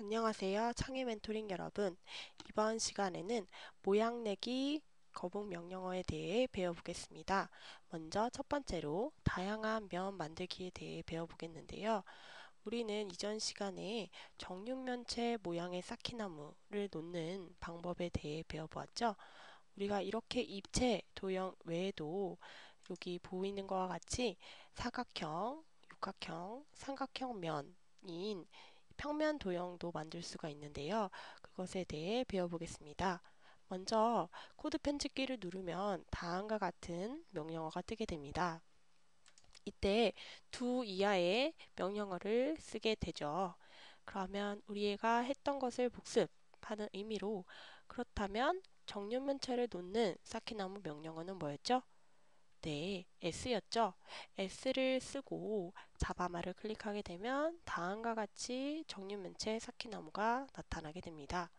안녕하세요. 창의 멘토링 여러분. 이번 시간에는 모양 내기 거북 명령어에 대해 배워보겠습니다. 먼저 첫 번째로 다양한 면 만들기에 대해 배워보겠는데요. 우리는 이전 시간에 정육면체 모양의 쌓기나무를 놓는 방법에 대해 배워보았죠. 우리가 이렇게 입체 도형 외에도 여기 보이는 것과 같이 사각형, 육각형, 삼각형 면인 평면 도형도 만들 수가 있는데요. 그것에 대해 배워보겠습니다. 먼저 코드 편집기를 누르면 다음과 같은 명령어가 뜨게 됩니다. 이때 두 이하의 명령어를 쓰게 되죠. 그러면 우리가 했던 것을 복습하는 의미로 그렇다면 정육면체를 놓는 쌓기나무 명령어는 뭐였죠? 네, S였죠. S를 쓰고 자바마를 클릭하게 되면 다음과 같이 정육면체 쌓기나무가 나타나게 됩니다.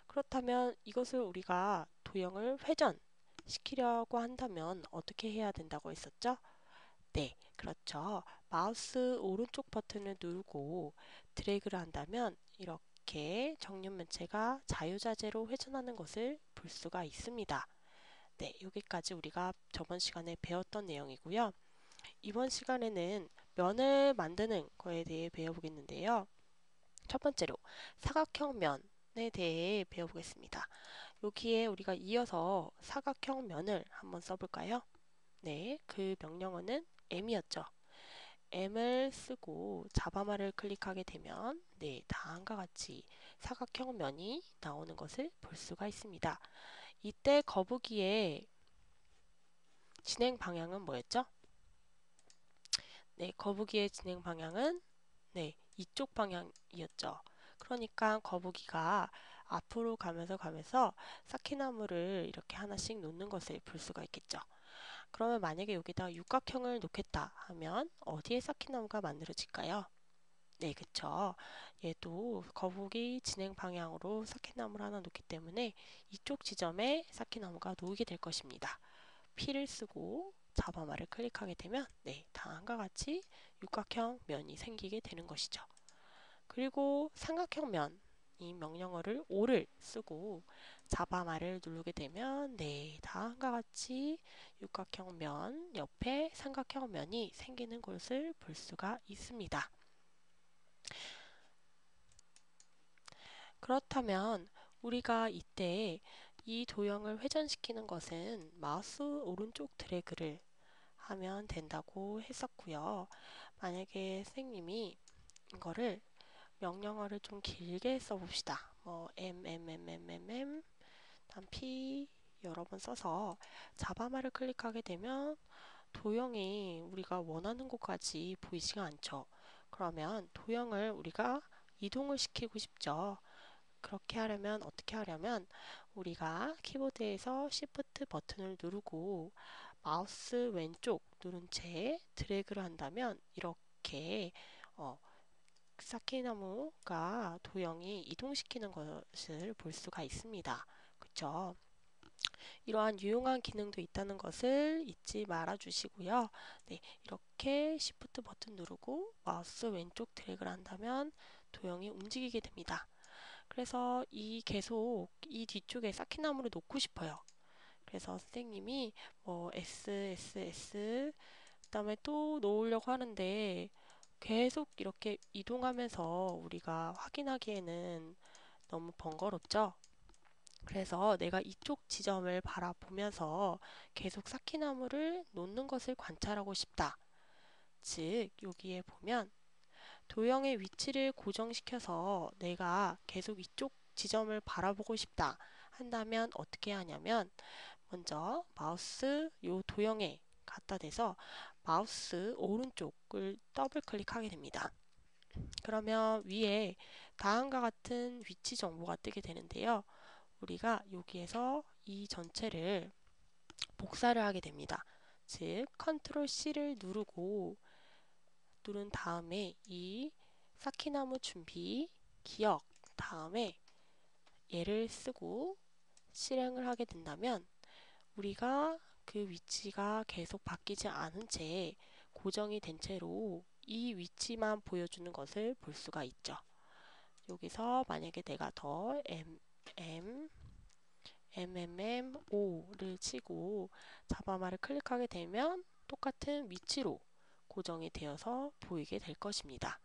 그렇다면 이것을 우리가 도형을 회전시키려고 한다면 어떻게 해야 된다고 했었죠? 네, 그렇죠. 마우스 오른쪽 버튼을 누르고 드래그를 한다면 이렇게 정육면체가 자유자재로 회전하는 것을 볼 수가 있습니다. 네, 여기까지 우리가 저번 시간에 배웠던 내용이고요. 이번 시간에는 면을 만드는 거에 대해 배워보겠는데요. 첫 번째로 사각형 면에 대해 배워보겠습니다. 여기에 우리가 이어서 사각형 면을 한번 써볼까요? 네, 그 명령어는 M이었죠. M을 쓰고 자바마를 클릭하게 되면 네, 다음과 같이 사각형 면이 나오는 것을 볼 수가 있습니다. 이때 거북이의 진행 방향은 뭐였죠? 네, 거북이의 진행 방향은 네, 이쪽 방향이었죠. 그러니까 거북이가 앞으로 가면서 쌓기나무를 이렇게 하나씩 놓는 것을 볼 수가 있겠죠. 그러면 만약에 여기다 육각형을 놓겠다 하면 어디에 쌓기나무가 만들어질까요? 네, 그쵸. 얘도 거북이 진행 방향으로 쌓기나무를 하나 놓기 때문에 이쪽 지점에 쌓기나무가 놓이게 될 것입니다. P를 쓰고 자바마를 클릭하게 되면 네, 다음과 같이 육각형 면이 생기게 되는 것이죠. 그리고 삼각형 면, 이 명령어를 O를 쓰고 자바마를 누르게 되면 네, 다음과 같이 육각형 면 옆에 삼각형 면이 생기는 것을 볼 수가 있습니다. 그렇다면 우리가 이때 이 도형을 회전시키는 것은 마우스 오른쪽 드래그를 하면 된다고 했었고요. 만약에 선생님이 이거를 명령어를 좀 길게 써봅시다. 뭐 다음 p 여러 번 써서 자바마를 클릭하게 되면 도형이 우리가 원하는 곳까지 보이지가 않죠. 그러면 도형을 우리가 이동을 시키고 싶죠. 그렇게 하려면 어떻게 하려면 우리가 키보드에서 Shift 버튼을 누르고 마우스 왼쪽 누른 채 드래그를 한다면 이렇게 쌓기나무가 도형이 이동시키는 것을 볼 수가 있습니다. 그쵸? 이러한 유용한 기능도 있다는 것을 잊지 말아 주시고요. 네, 이렇게 Shift 버튼 누르고 마우스 왼쪽 드래그를 한다면 도형이 움직이게 됩니다. 그래서 계속 이 뒤쪽에 쌓기나무를 놓고 싶어요. 그래서 선생님이 뭐 S 그다음에 또 놓으려고 하는데 계속 이렇게 이동하면서 우리가 확인하기에는 너무 번거롭죠. 그래서 내가 이쪽 지점을 바라보면서 계속 쌓기나무를 놓는 것을 관찰하고 싶다. 즉 여기에 보면 도형의 위치를 고정시켜서 내가 계속 이쪽 지점을 바라보고 싶다 한다면 어떻게 하냐면 먼저 마우스 요 도형에 갖다 대서 마우스 오른쪽을 더블 클릭하게 됩니다. 그러면 위에 다음과 같은 위치 정보가 뜨게 되는데요. 우리가 여기에서 이 전체를 복사를 하게 됩니다. 즉 컨트롤 C를 누른 다음에 이 쌓기나무 준비 기억 다음에 얘를 쓰고 실행을 하게 된다면 우리가 그 위치가 계속 바뀌지 않은 채 고정이 된 채로 이 위치만 보여주는 것을 볼 수가 있죠. 여기서 만약에 내가 더 MMO를 치고 자바마를 클릭하게 되면 똑같은 위치로 고정이 되어서 보이게 될 것입니다.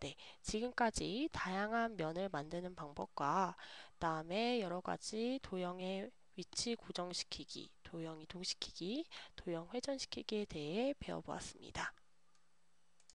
네, 지금까지 다양한 면을 만드는 방법과 그다음에 여러 가지 도형의 위치 고정시키기, 도형 이동시키기, 도형 회전시키기에 대해 배워보았습니다.